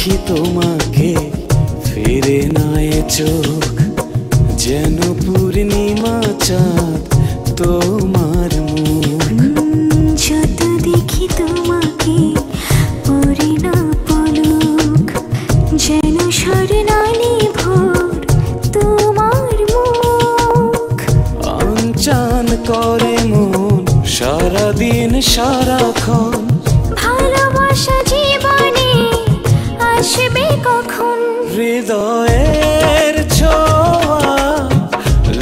দেখি তোমাকে ফিরে না এ চোখ, যেন পূর্ণিমা চাঁদ তোমার মুখ। যত দেখি তোমাকে পড়ে না পলক, যেন স্বর্ণালী ভোর তোমার মুখ। আনচান করে মন সারাদিন সারাক্ষণ, ভালোবাসা জীবনে আসবে কখন? হৃদয়ের ছোঁয়া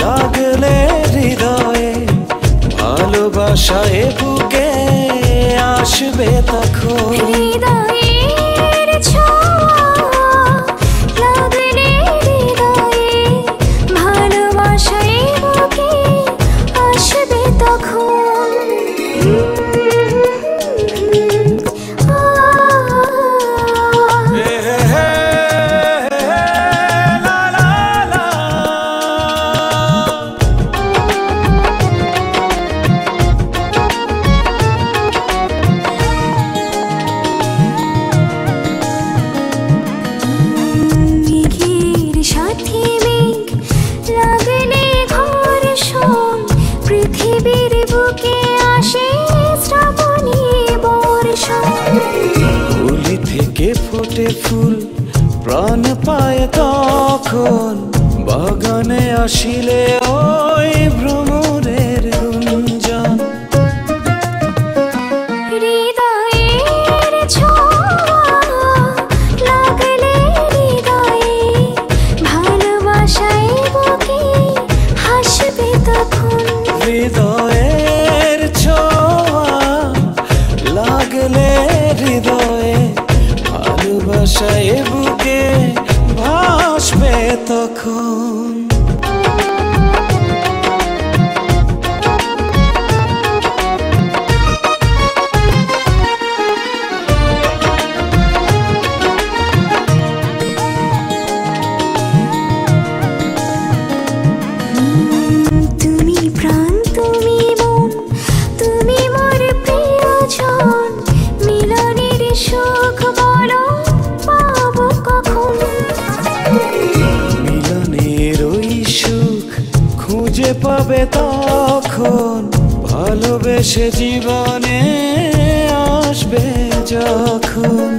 লাগলে হৃদয়ে, ভালোবাসায় বুকে আসবে তখন। হৃদয়ের ছোঁয়া লাগলে হৃদয়ে, ভালোবাসায় বুকে আসবে তখন। পৃথিবীর বুকে আসে শ্রাবণী বর্ষা, ফুলি থেকে ফোটে ফুল প্রাণ পায় তখন, বাগানে আসিলে ওই ভ্রমরের গুঞ্জন। হৃদয়ের ছোঁয়া লাগলে হৃদয়ে, ভালোবাসায় বুকে হাসবে তখন। হৃদয়ের ছোঁয়া লাগলে হৃদয়ে, ভালোবাসায় বুকে ভাসবে তখন। তুমি প্রাণ, তুমি মন, তুমি মোর প্রিয়জন, মিলনের সুখ বলো পাবো কখন? মিলনের ওই সুখ খুঁজে পাবে তখন, ভালোবেসে জীবনে আসবে যখন।